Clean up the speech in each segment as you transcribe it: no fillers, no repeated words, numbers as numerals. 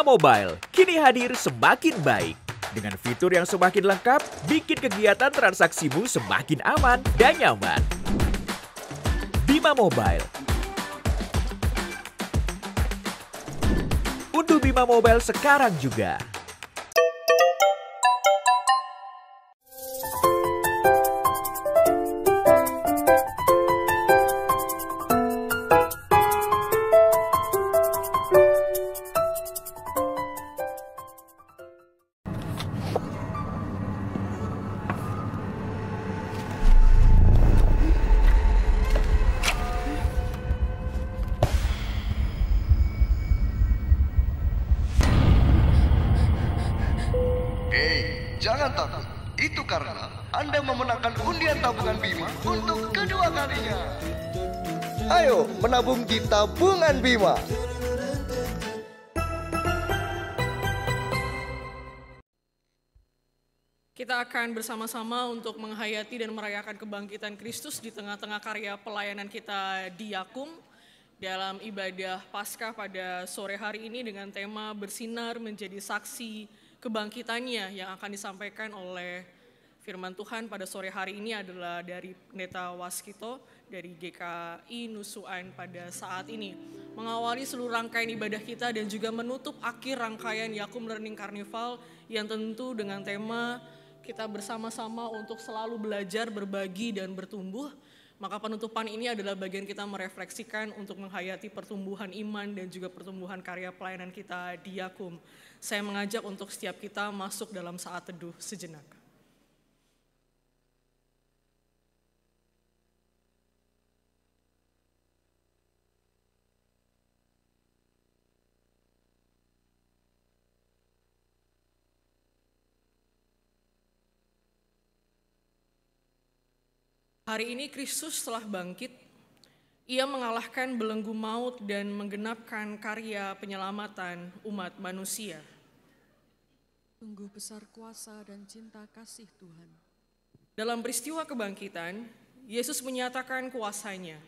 Bima Mobile kini hadir semakin baik. Dengan fitur yang semakin lengkap, bikin kegiatan transaksimu semakin aman dan nyaman. Bima Mobile. Unduh Bima Mobile sekarang juga. Jangan takut, itu karena Anda memenangkan undian tabungan Bima untuk kedua kalinya. Ayo menabung di tabungan Bima. Kita akan bersama-sama untuk menghayati dan merayakan kebangkitan Kristus di tengah-tengah karya pelayanan kita di Yakum dalam ibadah Paskah pada sore hari ini dengan tema bersinar menjadi saksi kebangkitannya yang akan disampaikan oleh firman Tuhan pada sore hari ini adalah dari Pendeta Waskito dari GKI Nusuan pada saat ini. Mengawali seluruh rangkaian ibadah kita dan juga menutup akhir rangkaian Yakum Learning Carnival yang tentu dengan tema kita bersama-sama untuk selalu belajar, berbagi, dan bertumbuh. Maka penutupan ini adalah bagian kita merefleksikan untuk menghayati pertumbuhan iman dan juga pertumbuhan karya pelayanan kita di Yakum. Saya mengajak untuk setiap kita masuk dalam saat teduh sejenak. Hari ini Kristus telah bangkit, Ia mengalahkan belenggu maut dan menggenapkan karya penyelamatan umat manusia. Sungguh besar kuasa dan cinta kasih Tuhan. Dalam peristiwa kebangkitan, Yesus menyatakan kuasanya.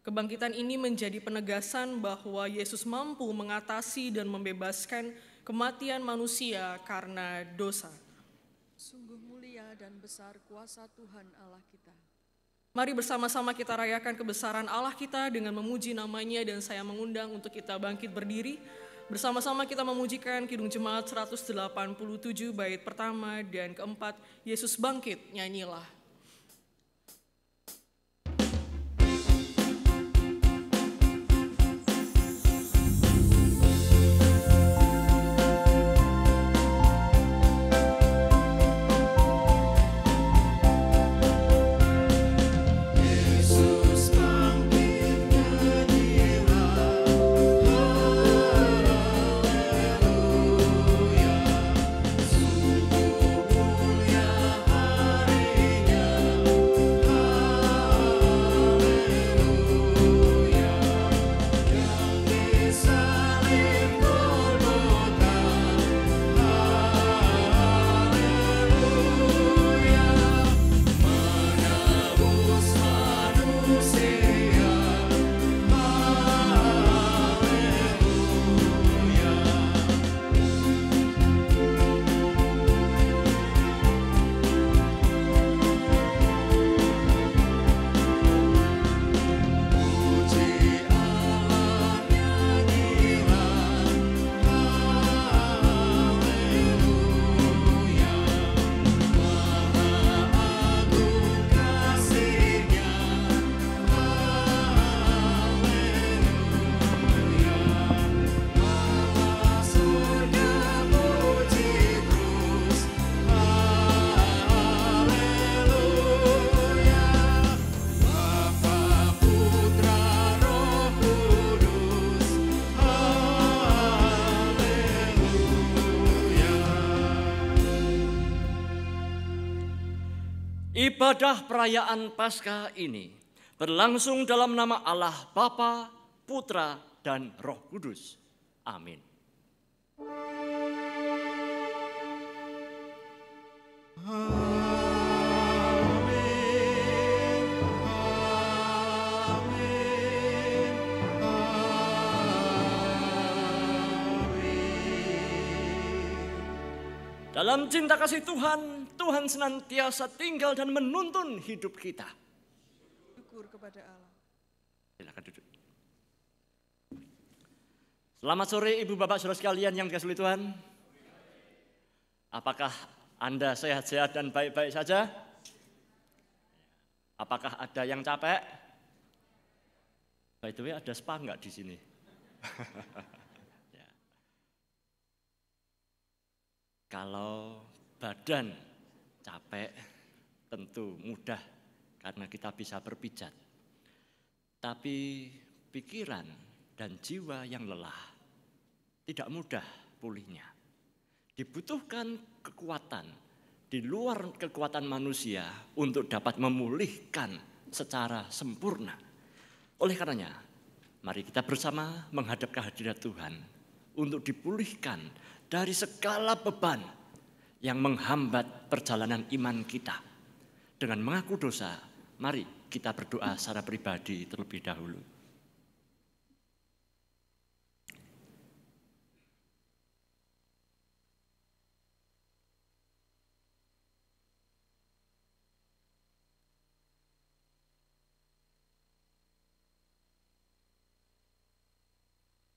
Kebangkitan ini menjadi penegasan bahwa Yesus mampu mengatasi dan membebaskan kematian manusia karena dosa. Sungguh mulia dan besar kuasa Tuhan Allah kita. Mari bersama-sama kita rayakan kebesaran Allah kita dengan memuji namanya dan saya mengundang untuk kita bangkit berdiri. Bersama-sama kita memujikan Kidung Jemaat 187 bait pertama dan keempat, Yesus bangkit, nyanyilah. Ibadah perayaan Paskah ini berlangsung dalam nama Allah Bapa, Putra, dan Roh Kudus. Amin. Dalam cinta kasih Tuhan, Tuhan senantiasa tinggal dan menuntun hidup kita. Syukur kepada Allah. Silakan duduk. Selamat sore Ibu Bapak Saudara sekalian yang dikasihi Tuhan. Apakah Anda sehat-sehat dan baik-baik saja? Apakah ada yang capek? By the way, ada spa enggak di sini? Ya. Kalau badan capek, tentu mudah karena kita bisa berpijat. Tapi pikiran dan jiwa yang lelah tidak mudah pulihnya. Dibutuhkan kekuatan di luar kekuatan manusia untuk dapat memulihkan secara sempurna. Oleh karenanya, mari kita bersama menghadap kehadirat Tuhan untuk dipulihkan dari segala beban yang menghambat perjalanan iman kita. Dengan mengaku dosa, mari kita berdoa secara pribadi terlebih dahulu.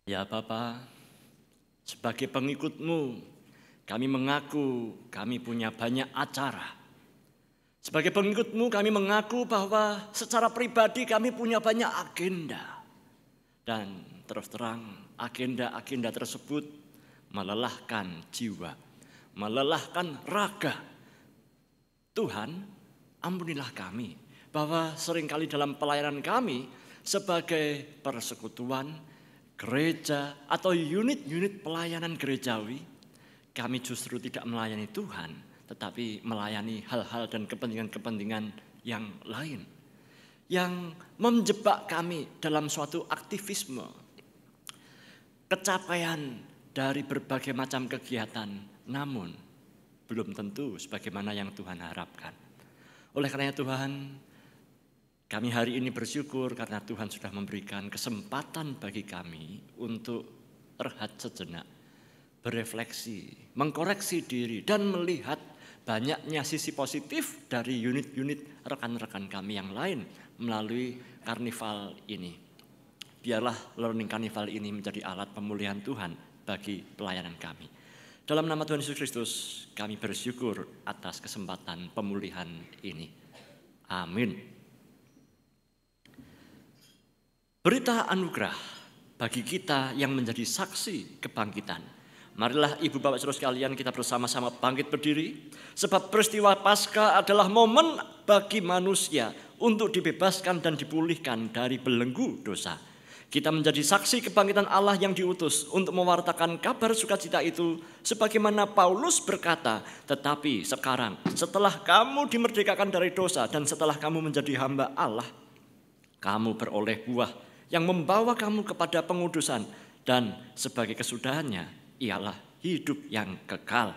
Ya Bapa, sebagai pengikut-Mu, kami mengaku kami punya banyak acara. Sebagai pengikut-Mu, kami mengaku bahwa secara pribadi kami punya banyak agenda. Dan terus terang, agenda-agenda tersebut melelahkan jiwa, melelahkan raga. Tuhan, ampunilah kami bahwa seringkali dalam pelayanan kami sebagai persekutuan, gereja atau unit-unit pelayanan gerejawi, kami justru tidak melayani Tuhan, tetapi melayani hal-hal dan kepentingan-kepentingan yang lain, yang menjebak kami dalam suatu aktivisme, kecapaian dari berbagai macam kegiatan, namun belum tentu sebagaimana yang Tuhan harapkan. Oleh karena Tuhan, kami hari ini bersyukur karena Tuhan sudah memberikan kesempatan bagi kami untuk rehat sejenak, berefleksi, mengkoreksi diri, dan melihat banyaknya sisi positif dari unit-unit rekan-rekan kami yang lain melalui karnival ini. Biarlah Learning Carnival ini menjadi alat pemulihan Tuhan bagi pelayanan kami. Dalam nama Tuhan Yesus Kristus, kami bersyukur atas kesempatan pemulihan ini. Amin. Berita anugerah bagi kita yang menjadi saksi kebangkitan. Marilah Ibu Bapak Saudara sekalian kita bersama-sama bangkit berdiri. Sebab peristiwa Paskah adalah momen bagi manusia untuk dibebaskan dan dipulihkan dari belenggu dosa. Kita menjadi saksi kebangkitan Allah yang diutus untuk mewartakan kabar sukacita itu. Sebagaimana Paulus berkata, tetapi sekarang setelah kamu dimerdekakan dari dosa dan setelah kamu menjadi hamba Allah, kamu beroleh buah yang membawa kamu kepada pengudusan, dan sebagai kesudahannya ialah hidup yang kekal.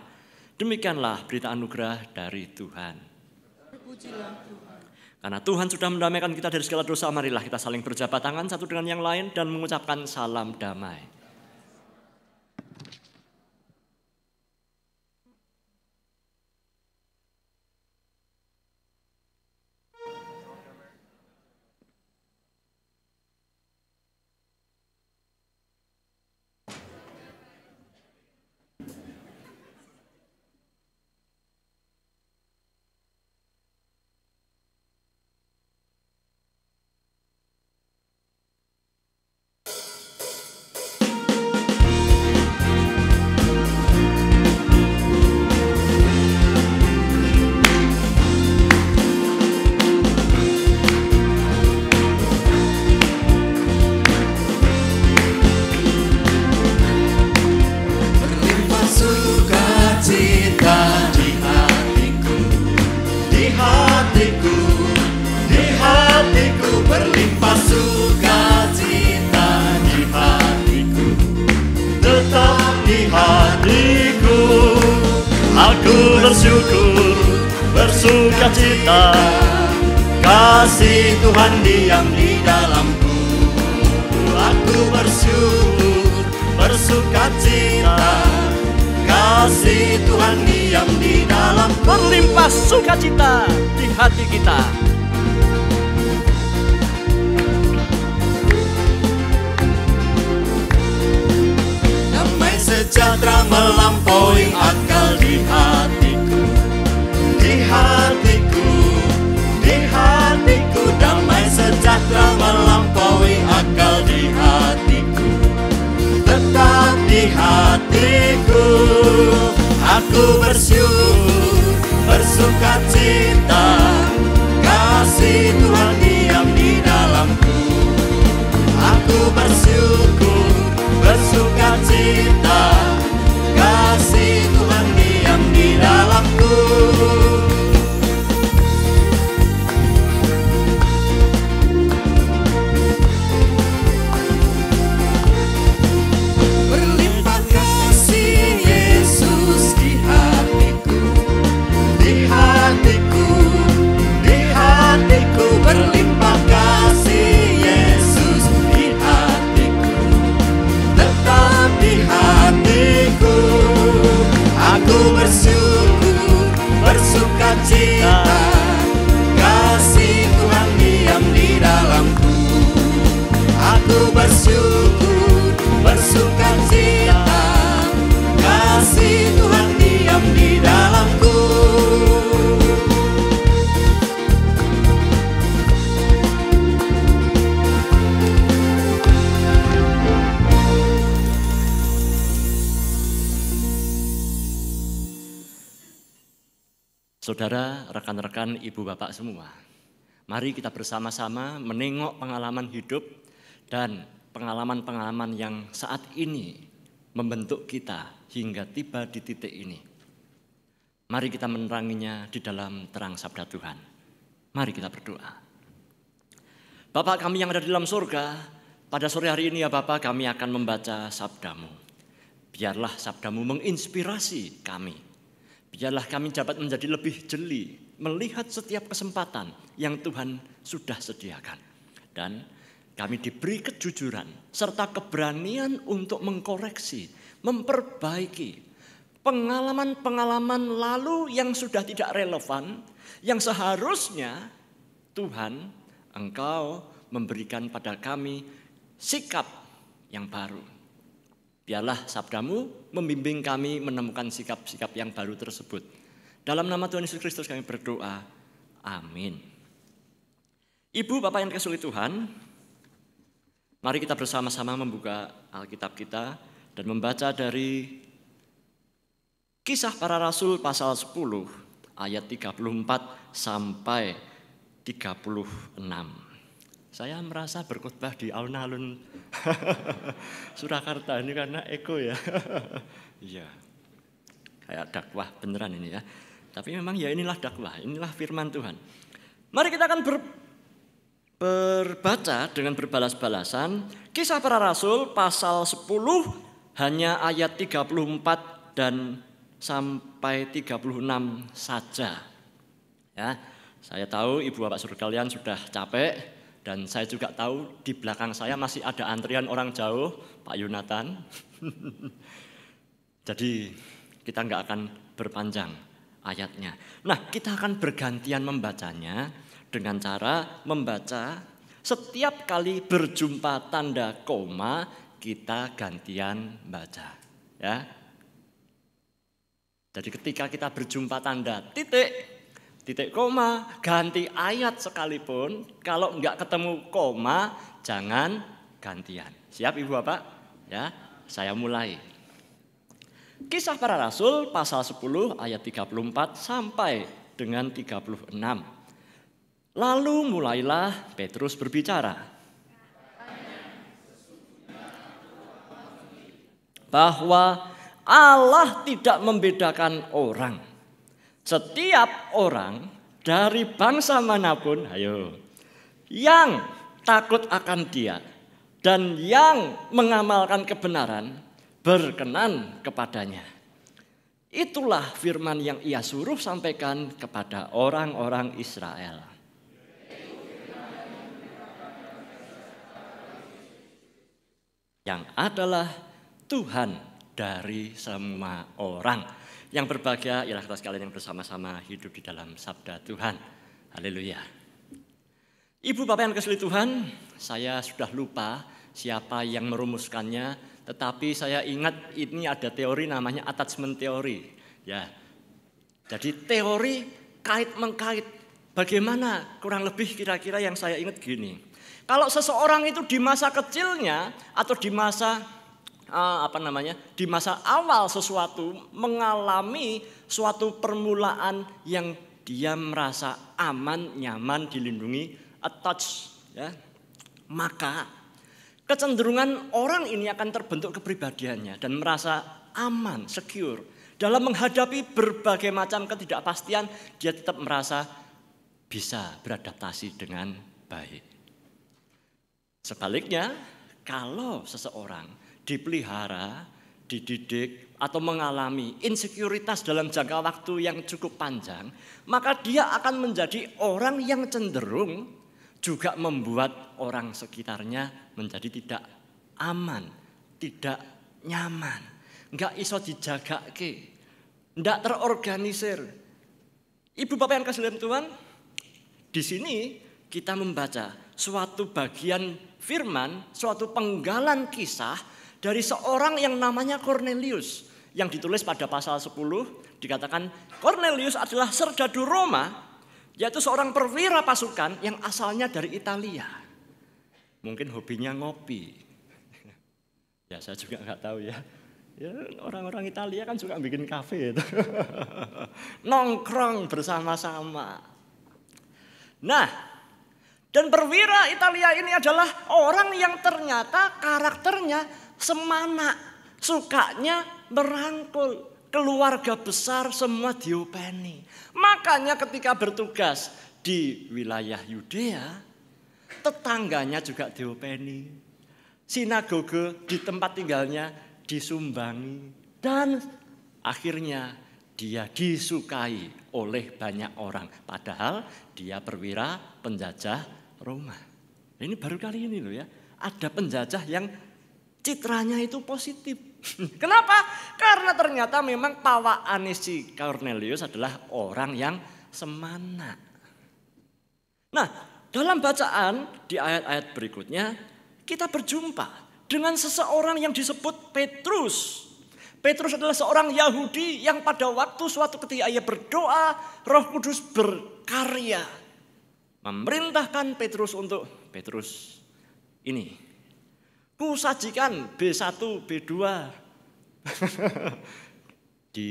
Demikianlah berita anugerah dari Tuhan. Terpujilah Tuhan. Karena Tuhan sudah mendamaikan kita dari segala dosa, marilah kita saling berjabat tangan satu dengan yang lain dan mengucapkan salam damai. bersyukur, bersukacita, kasih Tuhan diam di dalamku. Aku bersyukur, bersukacita, kasih Tuhan diam di dalam, berlimpah sukacita di hati kita. Damai sejahtera melampaui akal di hatiku, di hatiku, di hatiku. Damai sejahtera melampaui akal di hatiku, tetap di hatiku. Aku bersyukur, bersuka cita, kasih Tuhan diam di dalamku. Aku bersyukur, bersuka cita, kasih Tuhan diam di dalamku. Berlimpah kasih Yesus di hatiku, di hatiku, di hatiku. Berlimpah kasih Yesus di hatiku, tetap di hatiku. Aku bersyukur, bersuka cita, kasih Tuhan diam di dalamku. Aku bersyukur, bersuka cita, kasih Tuhan diam di dalamku. Saudara, rekan-rekan, ibu bapak semua, mari kita bersama-sama menengok pengalaman hidup dan pengalaman-pengalaman yang saat ini membentuk kita hingga tiba di titik ini. Mari kita meneranginya di dalam terang sabda Tuhan. Mari kita berdoa. Bapa kami yang ada di dalam surga, pada sore hari ini ya Bapa, kami akan membaca sabdamu. Biarlah sabdamu menginspirasi kami. Biarlah kami dapat menjadi lebih jeli melihat setiap kesempatan yang Tuhan sudah sediakan. Dan kami diberi kejujuran serta keberanian untuk mengkoreksi, memperbaiki pengalaman-pengalaman lalu yang sudah tidak relevan, yang seharusnya Tuhan Engkau memberikan pada kami sikap yang baru. Biarlah sabdamu membimbing kami menemukan sikap-sikap yang baru tersebut. Dalam nama Tuhan Yesus Kristus kami berdoa. Amin. Ibu, bapak yang dikasihi Tuhan, mari kita bersama-sama membuka Alkitab kita dan membaca dari Kisah Para Rasul pasal 10 ayat 34 sampai 36. Saya merasa berkhotbah di alun-alun Surakarta ini karena eko ya. Iya. Kayak dakwah beneran ini ya. Tapi memang ya inilah dakwah, inilah firman Tuhan. Mari kita akan berbaca dengan berbalas-balasan Kisah Para Rasul pasal 10 hanya ayat 34 dan sampai 36 saja. Ya, saya tahu ibu bapak saudara kalian sudah capek. Dan saya juga tahu di belakang saya masih ada antrian orang jauh, Pak Yonatan. Jadi kita nggak akan berpanjang ayatnya. Nah, kita akan bergantian membacanya dengan cara membaca setiap kali berjumpa tanda koma, kita gantian baca. Ya. Jadi ketika kita berjumpa tanda titik koma, ganti ayat sekalipun, kalau enggak ketemu koma, jangan gantian. Siap Ibu Bapak? Ya, saya mulai. Kisah Para Rasul pasal 10 ayat 34 sampai dengan 36. Lalu mulailah Petrus berbicara. Bahwa Allah tidak membedakan orang. Setiap orang dari bangsa manapun, ayo, yang takut akan Dia dan yang mengamalkan kebenaran berkenan kepadanya. Itulah firman yang Ia suruh sampaikan kepada orang-orang Israel. Yang adalah Tuhan dari semua orang. Yang berbahagia ialah kita sekalian yang bersama-sama hidup di dalam sabda Tuhan. Haleluya. Ibu Bapak yang kasih Tuhan, saya sudah lupa siapa yang merumuskannya, tetapi saya ingat ini ada teori namanya attachment teori. Ya. Jadi teori kait-mengkait. Bagaimana kurang lebih kira-kira yang saya ingat gini. Kalau seseorang itu di masa kecilnya atau di masa di masa awal sesuatu mengalami suatu permulaan yang dia merasa aman, nyaman, dilindungi, attached, ya, maka kecenderungan orang ini akan terbentuk kepribadiannya dan merasa aman, secure. Dalam menghadapi berbagai macam ketidakpastian, dia tetap merasa bisa beradaptasi dengan baik. Sebaliknya, kalau seseorang dipelihara, dididik, atau mengalami insekuritas dalam jangka waktu yang cukup panjang, maka dia akan menjadi orang yang cenderung juga membuat orang sekitarnya menjadi tidak aman, tidak nyaman, enggak iso dijagake, enggak terorganisir. Ibu Bapak yang kasih Tuhan, di sini kita membaca suatu bagian firman, suatu penggalan kisah dari seorang yang namanya Cornelius, yang ditulis pada pasal 10, dikatakan Cornelius adalah serdadu Roma, yaitu seorang perwira pasukan yang asalnya dari Italia. Mungkin hobinya ngopi. Ya saya juga nggak tahu ya. Ya orang-orang Italia kan suka bikin kafe itu. Nongkrong bersama-sama. Nah, dan perwira Italia ini adalah orang yang ternyata karakternya semana, sukanya merangkul. Keluarga besar semua diopeni. Makanya ketika bertugas di wilayah Yudea, tetangganya juga diopeni. Sinagoge di tempat tinggalnya disumbangi. Dan akhirnya dia disukai oleh banyak orang. Padahal dia perwira penjajah Roma. Ini baru kali ini loh ya. Ada penjajah yang citranya itu positif. Kenapa? Karena ternyata memang pawaan si Cornelius adalah orang yang semana. Nah, dalam bacaan di ayat-ayat berikutnya kita berjumpa dengan seseorang yang disebut Petrus. Petrus adalah seorang Yahudi yang pada waktu suatu ketika ia berdoa, Roh Kudus berkarya. Memerintahkan Petrus untuk, Petrus ini kusajikan B1, B2. Di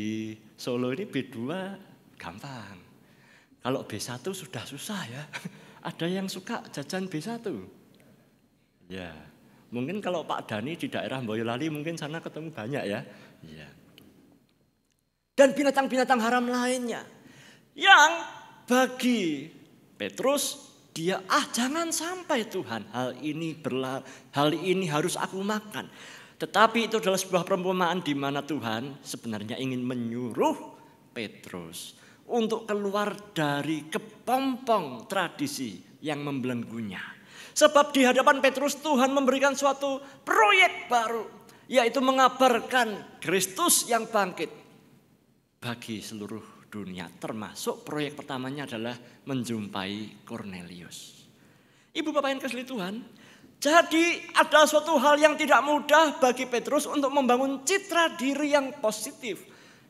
Solo ini B2 gampang. Kalau B1 sudah susah ya. Ada yang suka jajan B1? Ya, mungkin kalau Pak Dani di daerah Boyolali mungkin sana ketemu banyak ya. Ya. Dan binatang-binatang haram lainnya. Yang bagi Petrus dia jangan sampai Tuhan hal ini harus aku makan. Tetapi itu adalah sebuah perumpamaan di mana Tuhan sebenarnya ingin menyuruh Petrus untuk keluar dari kepompong tradisi yang membelenggunya. Sebab di hadapan Petrus Tuhan memberikan suatu proyek baru, yaitu mengabarkan Kristus yang bangkit bagi seluruh dunia, termasuk proyek pertamanya adalah menjumpai Cornelius. Ibu Bapak yang kasih Tuhan, jadi ada suatu hal yang tidak mudah bagi Petrus untuk membangun citra diri yang positif.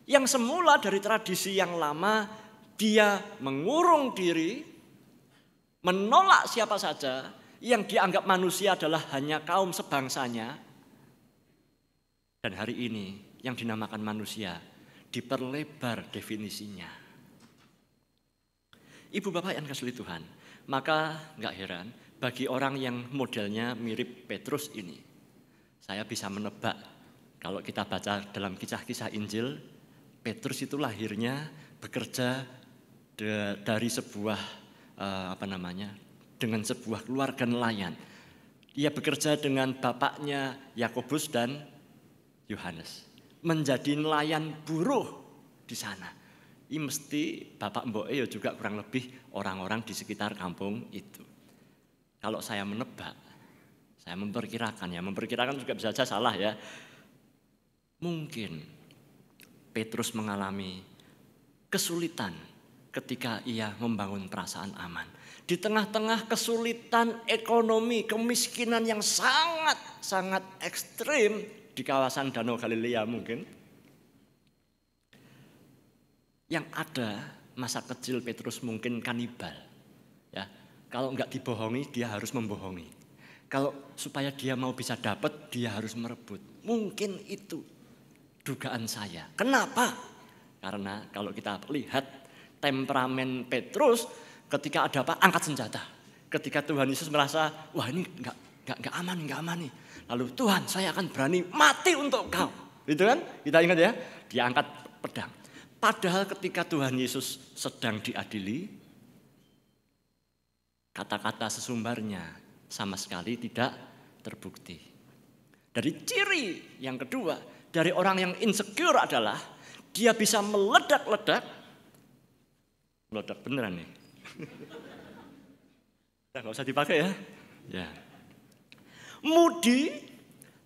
Yang semula dari tradisi yang lama, dia mengurung diri, menolak siapa saja yang dianggap manusia adalah hanya kaum sebangsanya. Dan hari ini yang dinamakan manusia diperlebar definisinya. Ibu Bapak yang kasih Tuhan, maka enggak heran bagi orang yang modelnya mirip Petrus ini. Saya bisa menebak kalau kita baca dalam kisah-kisah Injil, Petrus itu lahirnya bekerja dari sebuah dengan sebuah keluarga nelayan. Dia bekerja dengan bapaknya Yakobus dan Yohanes. Menjadi nelayan buruh di sana. Ini mesti bapak mbok ya juga kurang lebih orang-orang di sekitar kampung itu. Kalau saya menebak, saya memperkirakan juga bisa saja salah ya. Mungkin Petrus mengalami kesulitan ketika ia membangun perasaan aman. Di tengah-tengah kesulitan ekonomi, kemiskinan yang sangat ekstrim di kawasan Danau Galilea mungkin. Yang ada masa kecil Petrus mungkin kanibal. Ya, kalau enggak dibohongi dia harus membohongi. Kalau supaya dia mau bisa dapat dia harus merebut. Mungkin itu dugaan saya. Kenapa? Karena kalau kita lihat temperamen Petrus ketika ada apa angkat senjata. Ketika Tuhan Yesus merasa wah ini enggak aman nih. Lalu Tuhan saya akan berani mati untuk kau. Gitu kan? Kita ingat ya, dia angkat pedang. Padahal ketika Tuhan Yesus sedang diadili, kata-kata sesumbarnya sama sekali tidak terbukti. Dari ciri yang kedua, dari orang yang insecure adalah dia bisa meledak-ledak. Meledak beneran nih. Nah, gak usah dipakai ya. Ya. Mudi,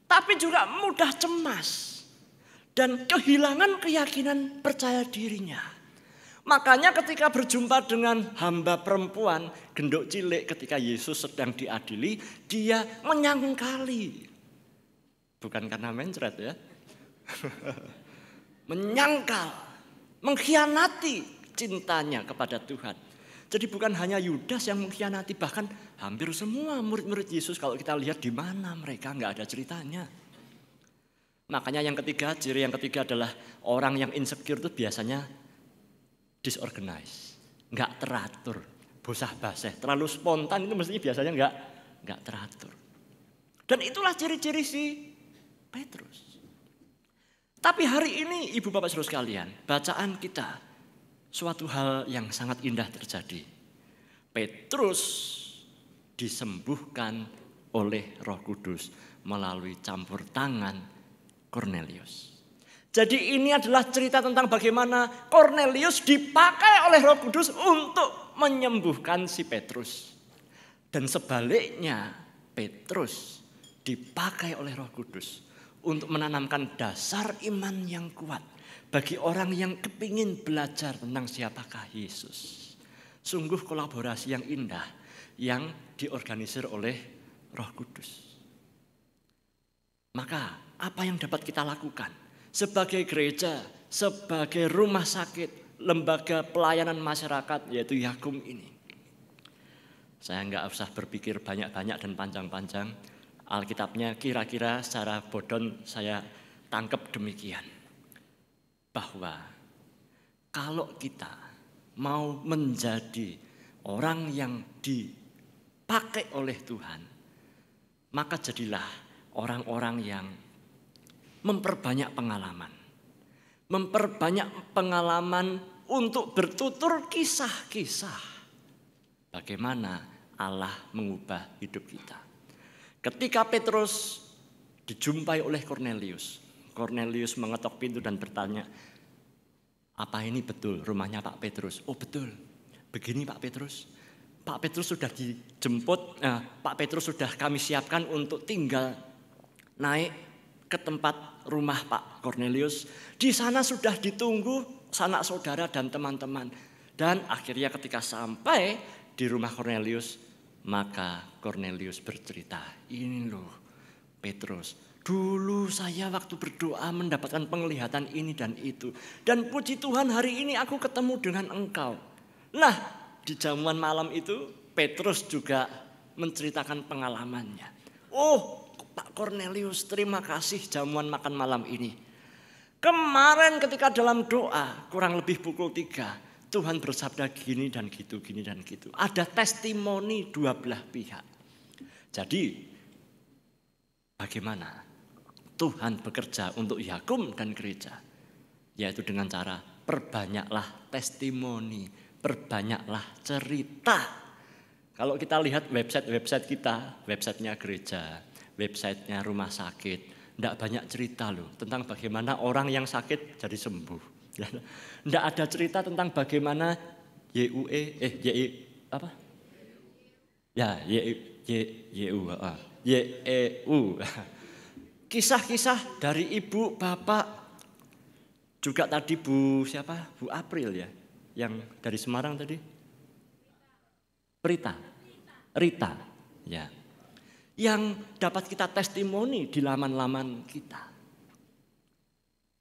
tapi juga mudah cemas. Dan kehilangan keyakinan percaya dirinya. Makanya ketika berjumpa dengan hamba perempuan, gendok cilik ketika Yesus sedang diadili, dia menyangkali. Bukan karena mencret ya. Menyangkal, mengkhianati cintanya kepada Tuhan. Jadi bukan hanya Yudas yang mengkhianati, bahkan hampir semua murid-murid Yesus kalau kita lihat di mana mereka nggak ada ceritanya. Makanya ciri yang ketiga adalah orang yang insecure itu biasanya disorganized, nggak teratur, bosah-basah, terlalu spontan itu mestinya biasanya nggak teratur. Dan itulah ciri-ciri si Petrus. Tapi hari ini Ibu Bapak Saudara sekalian, bacaan kita suatu hal yang sangat indah terjadi. Petrus disembuhkan oleh Roh Kudus melalui campur tangan Kornelius. Jadi ini adalah cerita tentang bagaimana Kornelius dipakai oleh Roh Kudus untuk menyembuhkan si Petrus. Dan sebaliknya Petrus dipakai oleh Roh Kudus untuk menanamkan dasar iman yang kuat bagi orang yang kepingin belajar tentang siapakah Yesus. Sungguh kolaborasi yang indah yang diorganisir oleh Roh Kudus. Maka apa yang dapat kita lakukan sebagai gereja, sebagai rumah sakit, lembaga pelayanan masyarakat yaitu Yakum ini? Saya nggak usah berpikir banyak-banyak dan panjang-panjang. Alkitabnya kira-kira secara bodon saya tangkap demikian. Bahwa kalau kita mau menjadi orang yang dipakai oleh Tuhan, maka jadilah orang-orang yang memperbanyak pengalaman. Memperbanyak pengalaman untuk bertutur kisah-kisah. Bagaimana Allah mengubah hidup kita. Ketika Petrus dijumpai oleh Kornelius. Kornelius mengetok pintu dan bertanya, apa ini betul rumahnya Pak Petrus? Oh betul, begini Pak Petrus. Pak Petrus sudah dijemput, Pak Petrus sudah kami siapkan untuk tinggal naik ke tempat rumah Pak Kornelius. Di sana sudah ditunggu sanak saudara dan teman-teman. Dan akhirnya ketika sampai di rumah Kornelius, maka Kornelius bercerita, ini loh Petrus, dulu saya waktu berdoa mendapatkan penglihatan ini dan itu. Dan puji Tuhan hari ini aku ketemu dengan engkau. Nah di jamuan malam itu Petrus juga menceritakan pengalamannya. Oh Pak Kornelius, terima kasih jamuan makan malam ini. Kemarin ketika dalam doa kurang lebih pukul 3 Tuhan bersabda gini dan gitu, gini dan gitu. Ada testimoni dua belah pihak. Jadi bagaimana Tuhan bekerja untuk Yakum dan gereja? Yaitu dengan cara perbanyaklah testimoni, perbanyaklah cerita. Kalau kita lihat website kita, websitenya gereja, websitenya rumah sakit, tidak banyak cerita loh tentang bagaimana orang yang sakit jadi sembuh. Tidak ada cerita tentang bagaimana YEU kisah-kisah dari ibu, bapak, juga tadi Bu April ya, yang dari Semarang tadi. Rita, ya. Yang dapat kita testimoni di laman-laman kita.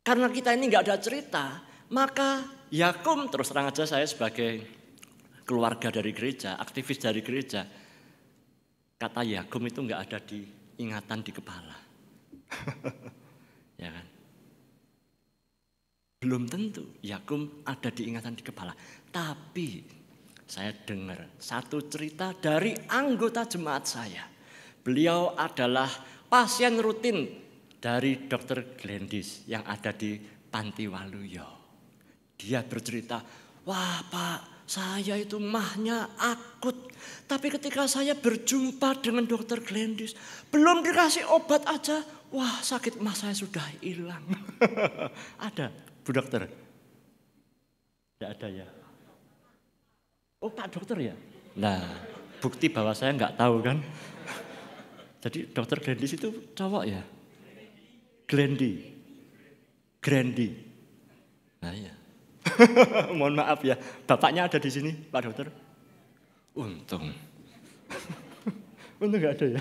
Karena kita ini nggak ada cerita, maka Yakum, terus terang aja saya sebagai keluarga dari gereja, aktivis dari gereja, kata Yakum itu nggak ada di ingatan di kepala. Ya kan? Belum tentu Yakum ada di ingatan di kepala. Tapi saya dengar satu cerita dari anggota jemaat saya. Beliau adalah pasien rutin dari Dr. Glendis yang ada di Panti Waluyo. Dia bercerita, wah Pak, saya itu mahnya akut. Tapi ketika saya berjumpa dengan Dr. Glendis, belum dikasih obat aja, wah sakit mah saya sudah hilang. Ada Bu Dokter? Tidak ada ya? Oh Pak Dokter ya? Nah bukti bahwa saya nggak tahu kan. Jadi Dr. Glendis itu cowok ya? Glendi. Nah ya. Mohon maaf ya, bapaknya ada di sini Pak Dokter? Untung nggak ada ya.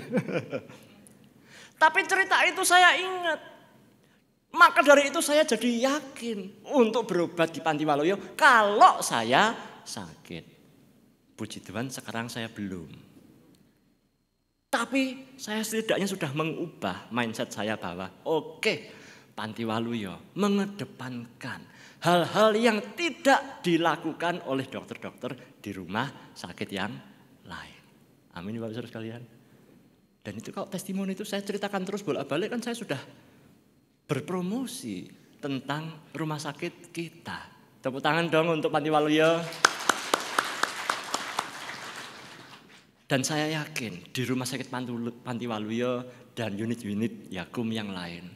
Tapi cerita itu saya ingat. Maka dari itu saya jadi yakin untuk berobat di Panti Waluyo kalau saya sakit. Puji Tuhan sekarang saya belum. Tapi saya setidaknya sudah mengubah mindset saya bahwa oke, Panti Waluyo mengedepankan hal-hal yang tidak dilakukan oleh dokter-dokter di rumah sakit yang lain. Amin Bapak Saudara sekalian. Dan itu kalau testimoni itu saya ceritakan terus bolak-balik kan saya sudah berpromosi tentang rumah sakit kita. Tepuk tangan dong untuk Panti Waluyo. Dan saya yakin di rumah sakit Panti Waluyo dan unit-unit Yakum yang lain.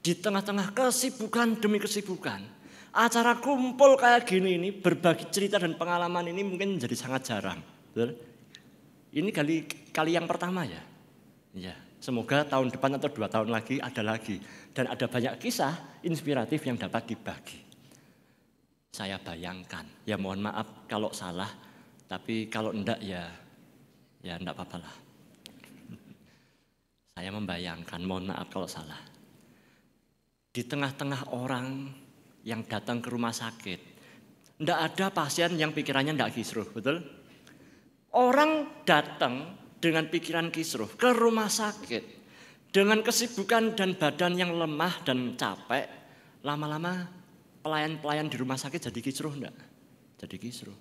Di tengah-tengah kesibukan demi kesibukan. Acara kumpul kayak gini ini, berbagi cerita dan pengalaman ini mungkin jadi sangat jarang. Betul? Ini kali yang pertama ya. Ya, semoga tahun depan atau 2 tahun lagi ada lagi. Dan ada banyak kisah inspiratif yang dapat dibagi. Saya bayangkan, ya mohon maaf kalau salah, tapi kalau enggak ya enggak apa-apa lah. Saya membayangkan, mohon maaf kalau salah. Di tengah-tengah orang yang datang ke rumah sakit, enggak ada pasien yang pikirannya enggak kisruh, betul? Orang datang dengan pikiran kisruh ke rumah sakit, dengan kesibukan dan badan yang lemah dan capek, lama-lama pelayan-pelayan di rumah sakit jadi kisruh enggak? Jadi kisruh.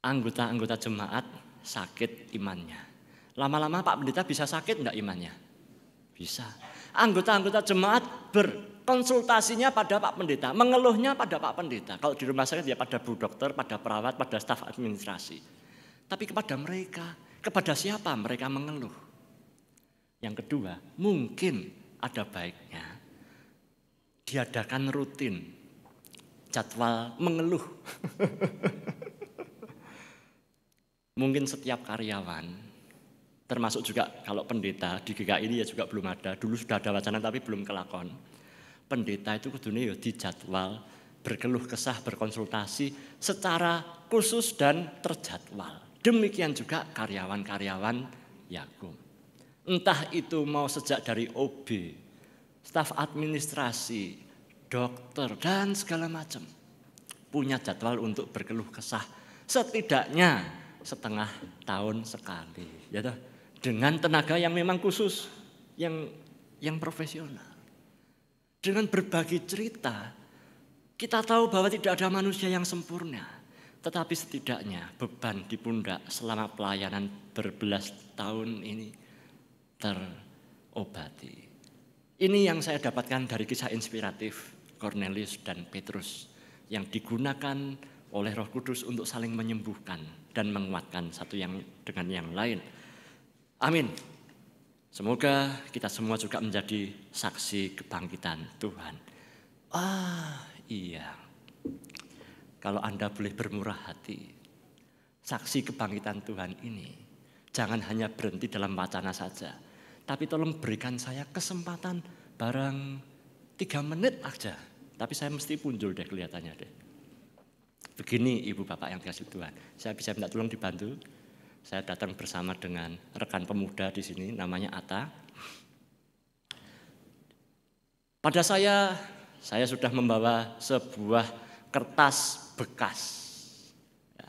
Anggota-anggota jemaat sakit imannya. Lama-lama Pak Pendeta bisa sakit enggak imannya? Bisa. Anggota-anggota jemaat berkonsultasinya pada Pak Pendeta, mengeluhnya pada Pak Pendeta. Kalau di rumah sakit ya pada Bu Dokter, pada perawat, pada staf administrasi. Tapi kepada mereka, kepada siapa mereka mengeluh? Yang kedua, mungkin ada baiknya diadakan rutin jadwal mengeluh. Mungkin setiap karyawan, termasuk juga kalau pendeta di GKI ini ya juga belum ada. Dulu sudah ada wacana tapi belum kelakon. Pendeta itu kudunya ya dijadwal, berkeluh kesah, berkonsultasi secara khusus dan terjadwal. Demikian juga karyawan-karyawan Yakum. Entah itu mau sejak dari OB, staf administrasi, dokter dan segala macam. Punya jadwal untuk berkeluh kesah. Setidaknya setengah tahun sekali, ya toh, dengan tenaga yang memang khusus, yang profesional. Dengan berbagi cerita, kita tahu bahwa tidak ada manusia yang sempurna, tetapi setidaknya beban di pundak selama pelayanan berbelas tahun ini terobati. Ini yang saya dapatkan dari kisah inspiratif Cornelius dan Petrus yang digunakan oleh Roh Kudus untuk saling menyembuhkan dan menguatkan satu yang dengan yang lain. Amin. Semoga kita semua juga menjadi saksi kebangkitan Tuhan. Iya. Kalau Anda boleh bermurah hati, saksi kebangkitan Tuhan ini jangan hanya berhenti dalam wacana saja, tapi tolong berikan saya kesempatan barang 3 menit aja. Tapi saya mesti punjul deh kelihatannya deh. Begini Ibu Bapak yang dikasih Tuhan, saya bisa minta tolong dibantu. Saya datang bersama dengan rekan pemuda di sini, namanya Atta. Pada saya sudah membawa sebuah kertas bekas. Ya.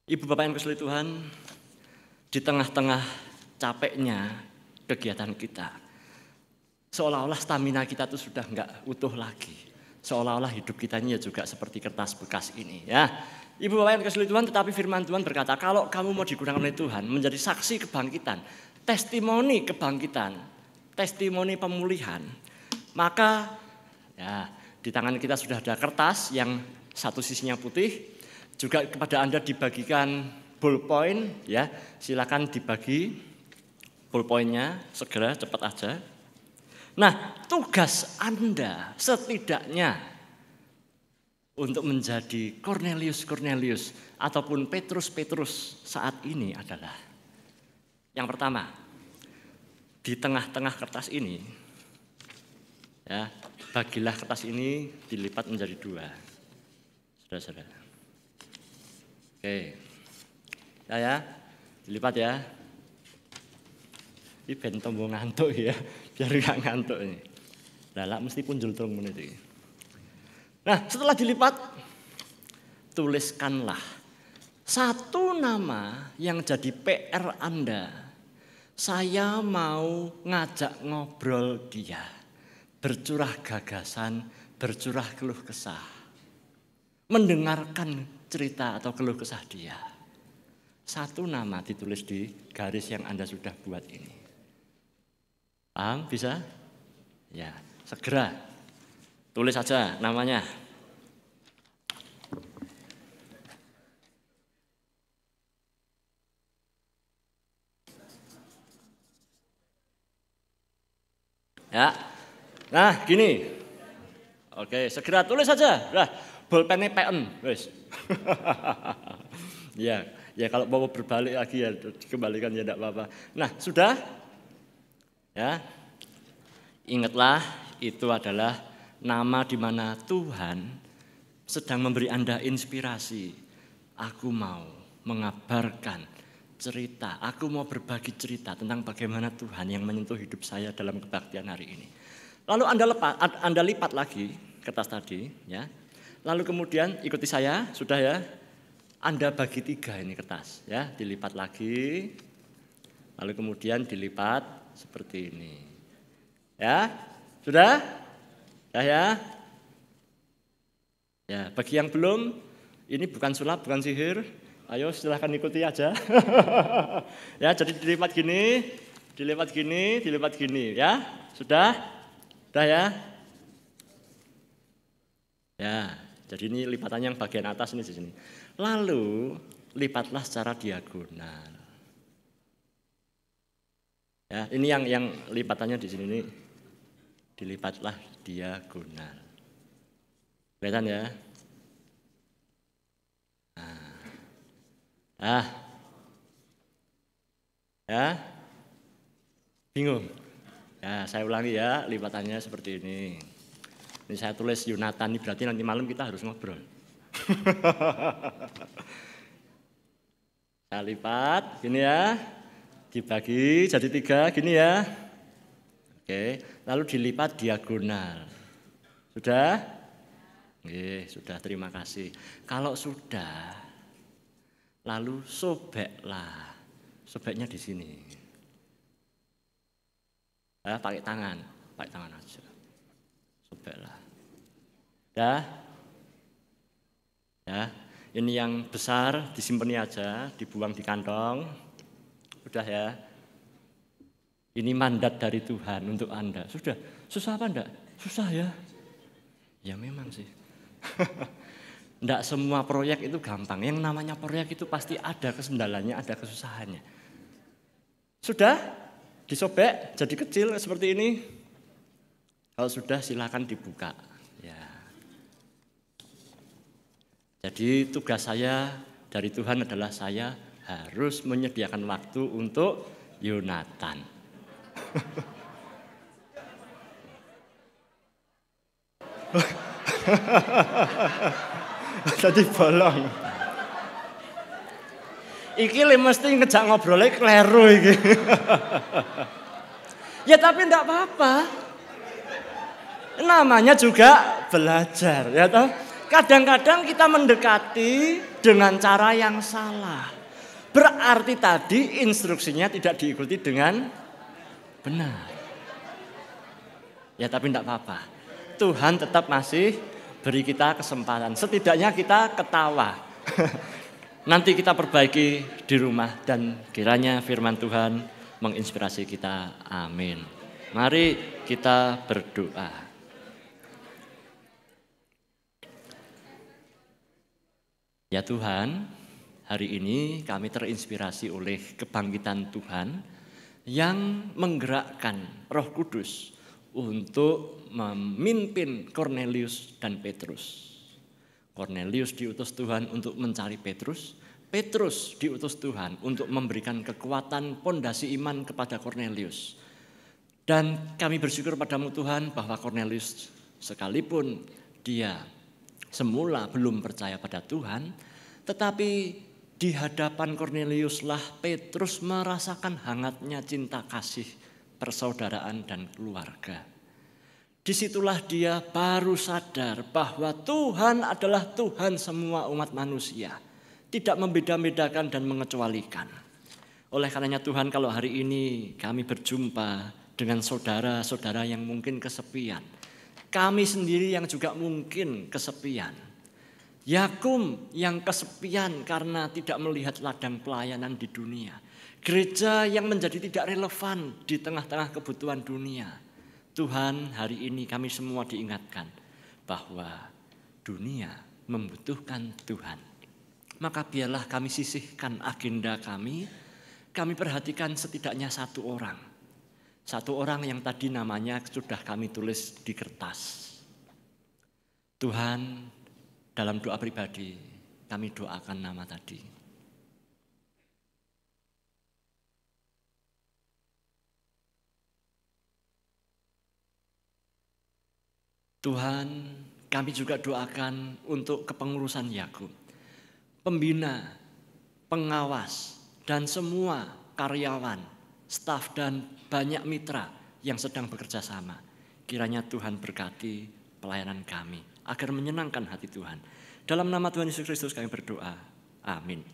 Ibu Bapak yang dikasihi Tuhan, di tengah-tengah capeknya kegiatan kita, seolah-olah stamina kita itu sudah enggak utuh lagi. Seolah-olah hidup kita ini juga seperti kertas bekas ini. Ya, Ibu Bapak yang dikasihi Tuhan, tetapi firman Tuhan berkata, kalau kamu mau digunakan oleh Tuhan menjadi saksi kebangkitan, testimoni kebangkitan, testimoni pemulihan, maka ya di tangan kita sudah ada kertas yang satu sisinya putih. Juga kepada Anda dibagikan ballpoint, ya, silakan dibagi ballpointnya segera, cepat aja. Nah, tugas Anda setidaknya untuk menjadi Cornelius ataupun Petrus saat ini adalah yang pertama, di tengah-tengah kertas ini, ya, bagilah kertas ini dilipat menjadi 2, saudara-saudara. Oke, ya, dilipat ya. Ini ben tombol ngantuk ya, biar nggak ngantuk ini. Lah mesti punjul terung menit ini. Nah, setelah dilipat, tuliskanlah satu nama yang jadi PR Anda. Saya mau ngajak ngobrol dia, bercurah gagasan, bercurah keluh kesah, mendengarkan cerita atau keluh kesah dia. Satu nama ditulis di garis yang Anda sudah buat ini. Paham? Bisa? Ya, segera tulis saja namanya. Ya. Nah, gini. Oke, segera tulis saja. Nah, bolpennya PN, wes. Ya kalau mau berbalik lagi ya dikembalikan ya tidak apa-apa. Nah, sudah? Ya. Ingatlah itu adalah nama di mana Tuhan sedang memberi Anda inspirasi. Aku mau mengabarkan cerita, aku mau berbagi cerita tentang bagaimana Tuhan yang menyentuh hidup saya dalam kebaktian hari ini. Lalu Anda lipat lagi kertas tadi, ya. Lalu kemudian ikuti saya, sudah ya. Anda bagi 3 ini kertas, ya, dilipat lagi. Lalu kemudian dilipat seperti ini. Ya, sudah? Ya. Ya, bagi yang belum, ini bukan sulap, bukan sihir. Ayo silahkan ikuti aja. Ya, jadi dilipat gini, dilipat gini, ya. Sudah? Sudah ya? Ya. Jadi ini lipatan yang bagian atas ini di sini. Lalu lipatlah secara diagonal. Ya, ini yang lipatannya di sini nih. Dilipatlah diagonal. Kelihatan ya? Nah. Ya. Bingung? Ya, saya ulangi ya, lipatannya seperti ini. Ini saya tulis Yonatan, ini berarti nanti malam kita harus ngobrol. Saya lipat, gini ya, dibagi jadi 3, gini ya. Oke, lalu dilipat diagonal. Sudah? Oke, sudah, terima kasih. Kalau sudah, lalu sobeklah. Sobeknya di sini. Ya, pakai tangan aja. Sobeklah. Ya, ini yang besar disimpan aja, dibuang di kantong. Udah ya. Ini mandat dari Tuhan untuk Anda. Sudah, susah apa enggak? Susah ya. Ya memang sih. Enggak semua proyek itu gampang. Yang namanya proyek itu pasti ada kesendalannya, ada kesusahannya. Sudah? disobek jadi kecil seperti ini. Kalau sudah silakan dibuka. Ya. Jadi tugas saya dari Tuhan adalah saya harus menyediakan waktu untuk Yonatan. Jadi bolong. Iki mesti ngejak ngobrolnya kleru iki. Ya tapi enggak apa-apa. Namanya juga belajar, ya toh. Kadang-kadang kita mendekati dengan cara yang salah. Berarti tadi instruksinya tidak diikuti dengan benar. Ya tapi enggak apa-apa. Tuhan tetap masih beri kita kesempatan. Setidaknya kita ketawa. Nanti kita perbaiki di rumah dan kiranya firman Tuhan menginspirasi kita. Amin. Mari kita berdoa. Ya Tuhan, hari ini kami terinspirasi oleh kebangkitan Tuhan yang menggerakkan Roh Kudus untuk memimpin Kornelius dan Petrus. Kornelius diutus Tuhan untuk mencari Petrus. Petrus diutus Tuhan untuk memberikan kekuatan pondasi iman kepada Kornelius. Dan kami bersyukur padamu Tuhan bahwa Kornelius sekalipun dia semula belum percaya pada Tuhan, tetapi di hadapan Korneliuslah Petrus merasakan hangatnya cinta kasih persaudaraan dan keluarga. Disitulah dia baru sadar bahwa Tuhan adalah Tuhan semua umat manusia. Tidak membeda-bedakan dan mengecualikan. Oleh karenanya Tuhan, kalau hari ini kami berjumpa dengan saudara-saudara yang mungkin kesepian. Kami sendiri yang juga mungkin kesepian. Yakum yang kesepian karena tidak melihat ladang pelayanan di dunia. Gereja yang menjadi tidak relevan di tengah-tengah kebutuhan dunia. Tuhan, hari ini kami semua diingatkan bahwa dunia membutuhkan Tuhan. Maka biarlah kami sisihkan agenda kami perhatikan setidaknya satu orang. Satu orang yang tadi namanya sudah kami tulis di kertas. Tuhan, dalam doa pribadi kami doakan nama tadi. Tuhan, kami juga doakan untuk kepengurusan Yakub, pembina, pengawas, dan semua karyawan, staf dan banyak mitra yang sedang bekerja sama. Kiranya Tuhan berkati pelayanan kami agar menyenangkan hati Tuhan. Dalam nama Tuhan Yesus Kristus kami berdoa. Amin.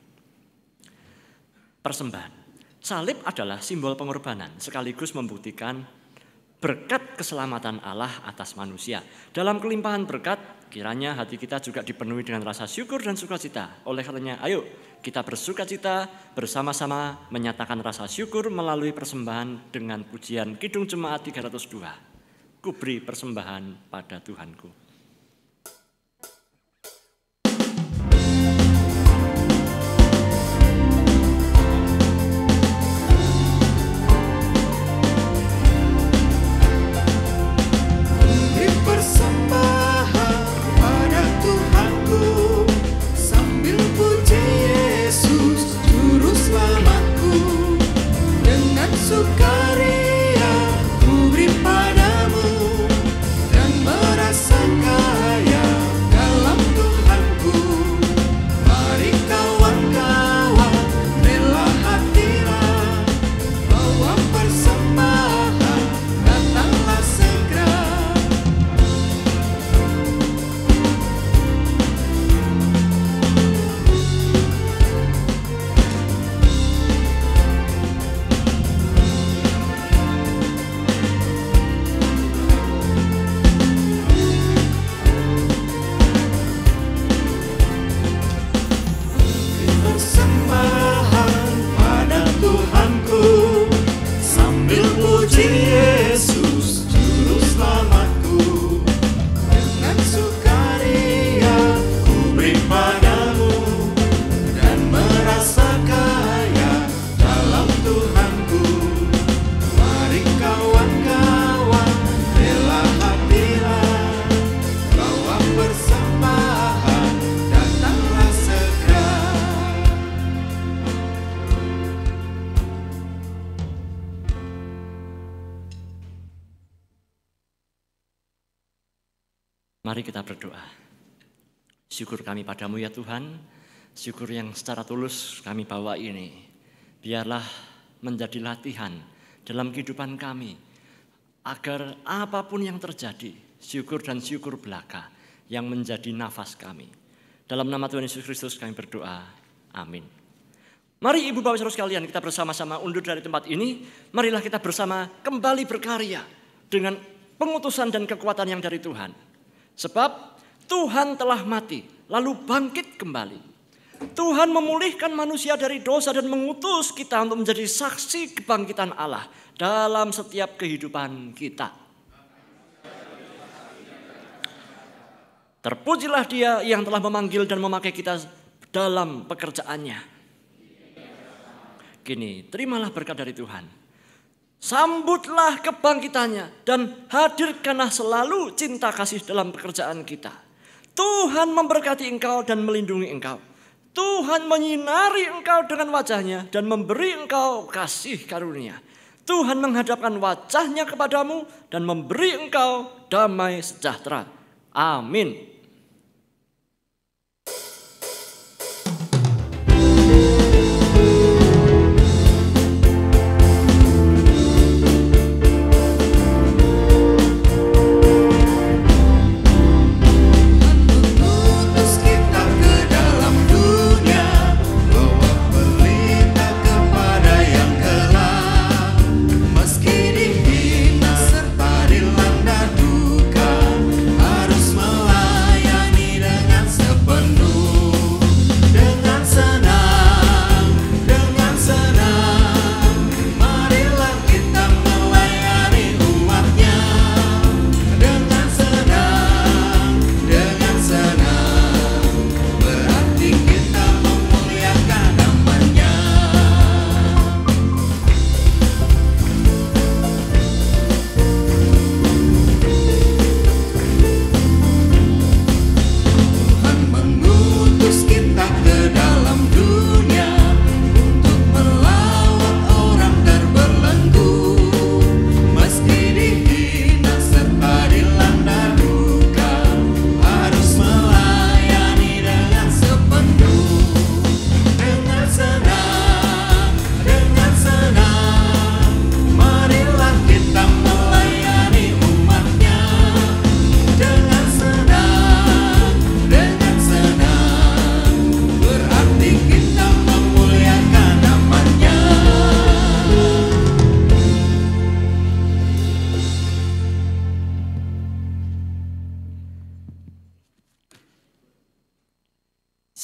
Persembahan. Salib adalah simbol pengorbanan sekaligus membuktikan berkat keselamatan Allah atas manusia. Dalam kelimpahan berkat, kiranya hati kita juga dipenuhi dengan rasa syukur dan sukacita. Oleh karenanya, ayo kita bersukacita bersama-sama menyatakan rasa syukur melalui persembahan dengan pujian Kidung Jemaat 302. Kuberi persembahan pada Tuhanku. Sukaria ku beri padamu dan merasakan Mari kita berdoa. Syukur kami padamu ya Tuhan, syukur yang secara tulus kami bawa ini. Biarlah menjadi latihan dalam kehidupan kami, agar apapun yang terjadi, syukur dan syukur belaka yang menjadi nafas kami. Dalam nama Tuhan Yesus Kristus kami berdoa. Amin. Mari Ibu Bapak Saudara sekalian, kita bersama-sama undur dari tempat ini. Marilah kita bersama kembali berkarya dengan pengutusan dan kekuatan yang dari Tuhan. Sebab Tuhan telah mati, lalu bangkit kembali. Tuhan memulihkan manusia dari dosa dan mengutus kita untuk menjadi saksi kebangkitan Allah dalam setiap kehidupan kita. Terpujilah Dia yang telah memanggil dan memakai kita dalam pekerjaannya. Kini, terimalah berkat dari Tuhan. Sambutlah kebangkitannya dan hadirkanlah selalu cinta kasih dalam pekerjaan kita. Tuhan memberkati engkau dan melindungi engkau. Tuhan menyinari engkau dengan wajahnya dan memberi engkau kasih karunia. Tuhan menghadapkan wajahnya kepadamu dan memberi engkau damai sejahtera. Amin.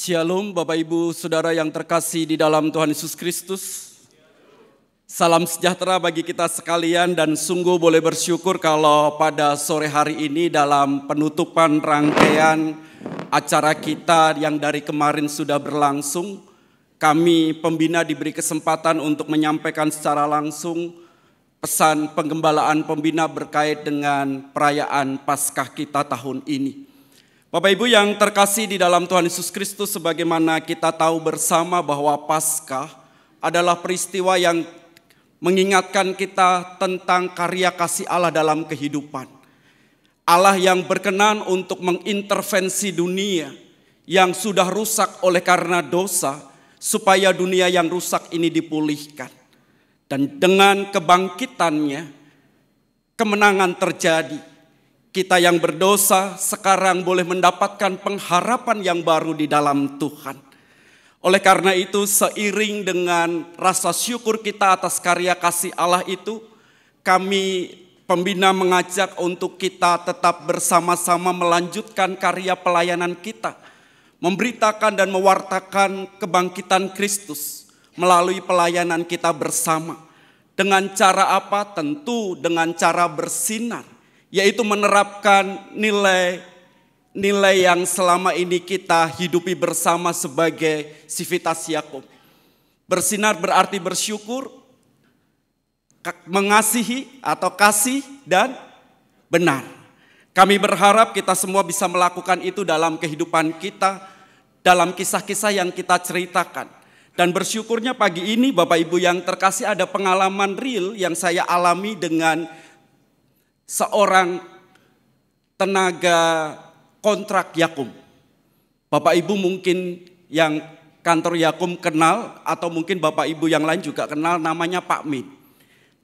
Shalom Bapak Ibu Saudara yang terkasih di dalam Tuhan Yesus Kristus. Salam sejahtera bagi kita sekalian dan sungguh boleh bersyukur kalau pada sore hari ini dalam penutupan rangkaian acara kita yang dari kemarin sudah berlangsung, kami pembina diberi kesempatan untuk menyampaikan secara langsung pesan penggembalaan pembina berkait dengan perayaan Paskah kita tahun ini. Bapak Ibu yang terkasih di dalam Tuhan Yesus Kristus, sebagaimana kita tahu bersama bahwa Paskah adalah peristiwa yang mengingatkan kita tentang karya kasih Allah dalam kehidupan. Allah yang berkenan untuk mengintervensi dunia yang sudah rusak oleh karena dosa, supaya dunia yang rusak ini dipulihkan. Dan dengan kebangkitannya, kemenangan terjadi. Kita yang berdosa sekarang boleh mendapatkan pengharapan yang baru di dalam Tuhan. Oleh karena itu, seiring dengan rasa syukur kita atas karya kasih Allah itu, kami pembina mengajak untuk kita tetap bersama-sama melanjutkan karya pelayanan kita, memberitakan dan mewartakan kebangkitan Kristus melalui pelayanan kita bersama. Dengan cara apa? Tentu dengan cara bersinar, yaitu menerapkan nilai yang selama ini kita hidupi bersama sebagai Civitas Yakub. Bersinar berarti bersyukur, mengasihi atau kasih, dan benar. Kami berharap kita semua bisa melakukan itu dalam kehidupan kita, dalam kisah-kisah yang kita ceritakan. Dan bersyukurnya pagi ini Bapak Ibu yang terkasih, ada pengalaman real yang saya alami dengan seorang tenaga kontrak Yakum. Bapak Ibu mungkin yang kantor Yakum kenal, atau mungkin Bapak Ibu yang lain juga kenal, namanya Pak Min.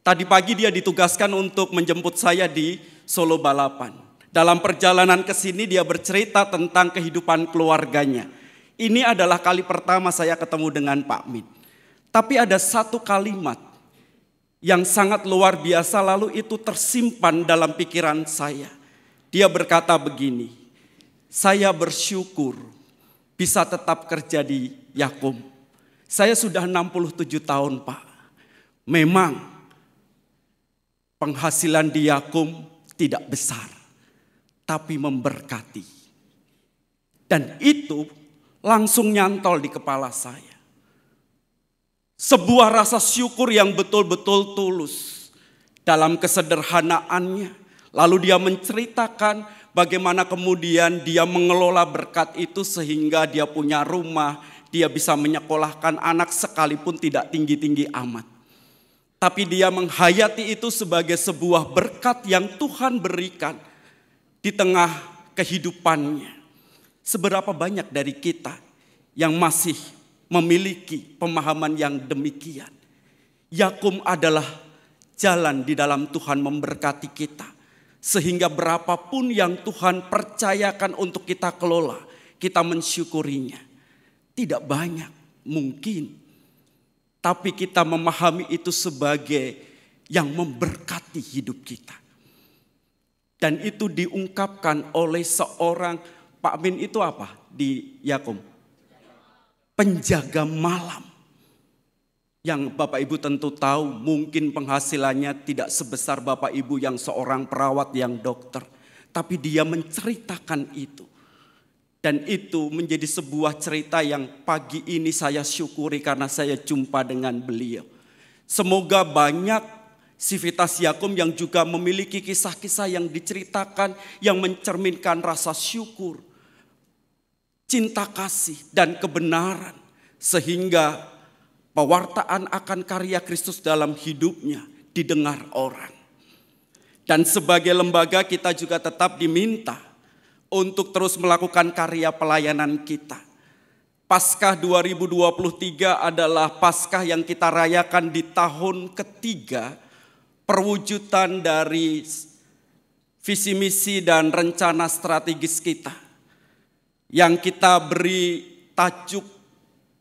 Tadi pagi dia ditugaskan untuk menjemput saya di Solo Balapan. Dalam perjalanan ke sini dia bercerita tentang kehidupan keluarganya. Ini adalah kali pertama saya ketemu dengan Pak Min. Tapi ada satu kalimat yang sangat luar biasa, lalu itu tersimpan dalam pikiran saya. Dia berkata begini, saya bersyukur bisa tetap kerja di Yakum. Saya sudah 67 tahun, Pak. Memang penghasilan di Yakum tidak besar, tapi memberkati. Dan itu langsung nyantol di kepala saya. Sebuah rasa syukur yang betul-betul tulus dalam kesederhanaannya. Lalu dia menceritakan bagaimana kemudian dia mengelola berkat itu sehingga dia punya rumah, dia bisa menyekolahkan anak sekalipun tidak tinggi-tinggi amat. Tapi dia menghayati itu sebagai sebuah berkat yang Tuhan berikan di tengah kehidupannya. Seberapa banyak dari kita yang masih memiliki pemahaman yang demikian? Yakum adalah jalan di dalam Tuhan memberkati kita. Sehingga berapapun yang Tuhan percayakan untuk kita kelola, kita mensyukurinya. Tidak banyak mungkin, tapi kita memahami itu sebagai yang memberkati hidup kita. Dan itu diungkapkan oleh seorang, Pak Min itu apa di Yakum? Penjaga malam. Yang Bapak Ibu tentu tahu mungkin penghasilannya tidak sebesar Bapak Ibu yang seorang perawat yang dokter. Tapi dia menceritakan itu. Dan itu menjadi sebuah cerita yang pagi ini saya syukuri karena saya jumpa dengan beliau. Semoga banyak sivitas Yakum yang juga memiliki kisah-kisah yang diceritakan, yang mencerminkan rasa syukur, cinta kasih dan kebenaran. Sehingga pewartaan akan karya Kristus dalam hidupnya didengar orang. Dan sebagai lembaga kita juga tetap diminta untuk terus melakukan karya pelayanan kita. Paskah 2023 adalah Paskah yang kita rayakan di tahun ketiga perwujudan dari visi misi dan rencana strategis kita. Yang kita beri tajuk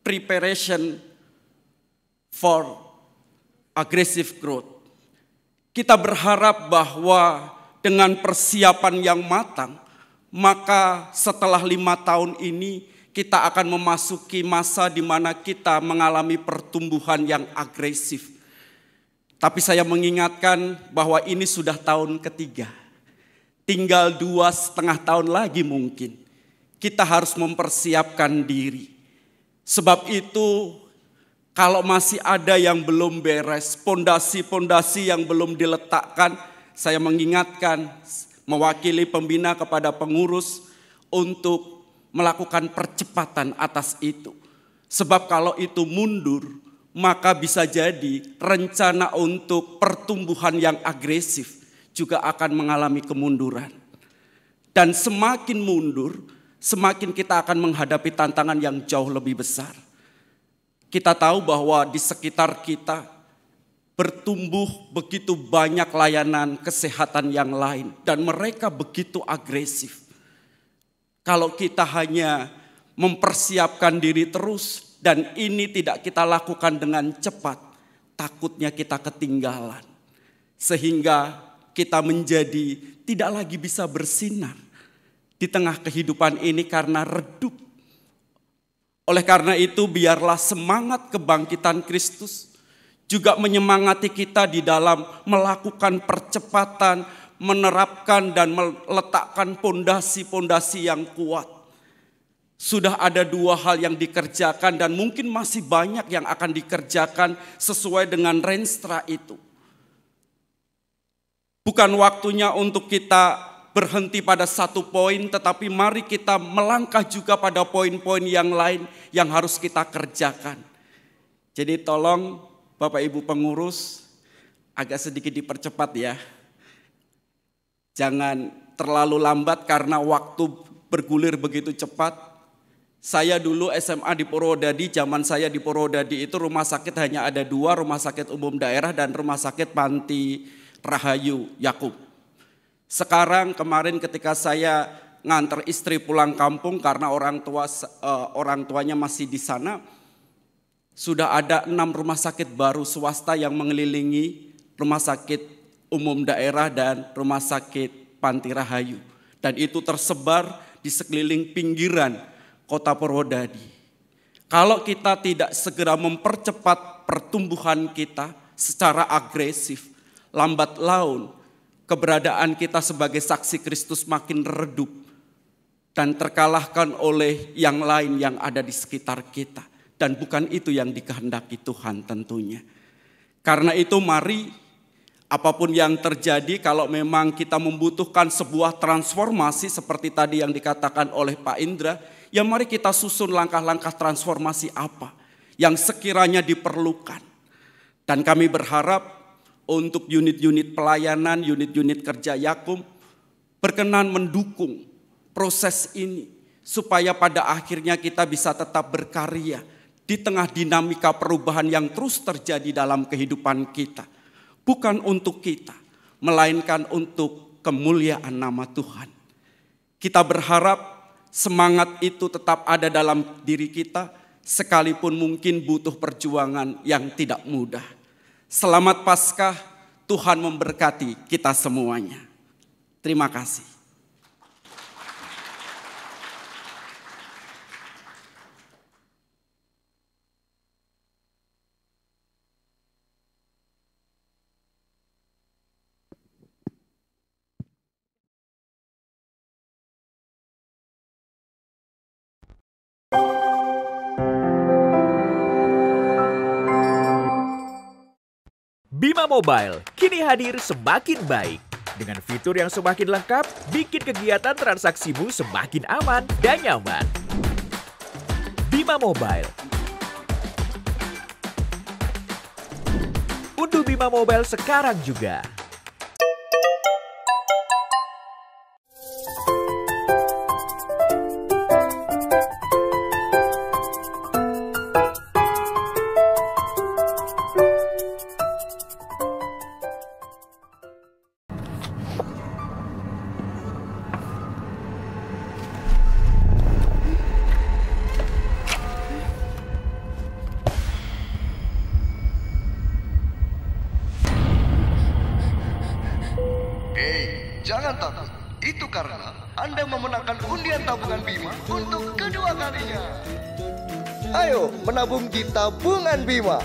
Preparation for Aggressive Growth. Kita berharap bahwa dengan persiapan yang matang, maka setelah 5 tahun ini kita akan memasuki masa di mana kita mengalami pertumbuhan yang agresif. Tapi saya mengingatkan bahwa ini sudah tahun ketiga. Tinggal 2,5 tahun lagi mungkin. Kita harus mempersiapkan diri. Sebab itu kalau masih ada yang belum beres, pondasi-pondasi yang belum diletakkan, saya mengingatkan mewakili pembina kepada pengurus untuk melakukan percepatan atas itu. Sebab kalau itu mundur, maka bisa jadi rencana untuk pertumbuhan yang agresif juga akan mengalami kemunduran. Dan semakin mundur, semakin kita akan menghadapi tantangan yang jauh lebih besar. Kita tahu bahwa di sekitar kita bertumbuh begitu banyak layanan kesehatan yang lain. Dan mereka begitu agresif. Kalau kita hanya mempersiapkan diri terus dan ini tidak kita lakukan dengan cepat, takutnya kita ketinggalan. Sehingga kita menjadi tidak lagi bisa bersinar di tengah kehidupan ini karena redup. Oleh karena itu biarlah semangat kebangkitan Kristus juga menyemangati kita di dalam melakukan percepatan, menerapkan dan meletakkan pondasi-pondasi yang kuat. Sudah ada 2 hal yang dikerjakan dan mungkin masih banyak yang akan dikerjakan sesuai dengan renstra itu. Bukan waktunya untuk kita berhenti pada 1 poin, tetapi mari kita melangkah juga pada poin-poin yang lain yang harus kita kerjakan. Jadi tolong Bapak Ibu pengurus agak sedikit dipercepat ya. Jangan terlalu lambat karena waktu bergulir begitu cepat. Saya dulu SMA di Purwodadi, zaman saya di Purwodadi itu rumah sakit hanya ada 2, rumah sakit umum daerah dan rumah sakit Panti Rahayu Yakub. Sekarang kemarin ketika saya nganter istri pulang kampung karena orang tuanya masih di sana, sudah ada 6 rumah sakit baru swasta yang mengelilingi rumah sakit umum daerah dan rumah sakit Panti Rahayu. Dan itu tersebar di sekeliling pinggiran kota Purwodadi. Kalau kita tidak segera mempercepat pertumbuhan kita secara agresif, lambat laun keberadaan kita sebagai saksi Kristus makin redup dan terkalahkan oleh yang lain yang ada di sekitar kita. Dan bukan itu yang dikehendaki Tuhan tentunya. Karena itu mari apapun yang terjadi, kalau memang kita membutuhkan sebuah transformasi seperti tadi yang dikatakan oleh Pak Indra, ya mari kita susun langkah-langkah transformasi apa yang sekiranya diperlukan. Dan kami berharap untuk unit-unit pelayanan, unit-unit kerja Yakum berkenan mendukung proses ini supaya pada akhirnya kita bisa tetap berkarya di tengah dinamika perubahan yang terus terjadi dalam kehidupan kita. Bukan untuk kita, melainkan untuk kemuliaan nama Tuhan. Kita berharap semangat itu tetap ada dalam diri kita, sekalipun mungkin butuh perjuangan yang tidak mudah. Selamat Paskah, Tuhan memberkati kita semuanya. Terima kasih. Bima Mobile kini hadir semakin baik. Dengan fitur yang semakin lengkap, bikin kegiatan transaksimu semakin aman dan nyaman. Bima Mobile. Unduh Bima Mobile sekarang juga. Jangan takut, itu karena Anda memenangkan undian tabungan Bima untuk kedua kalinya. Ayo menabung di tabungan Bima.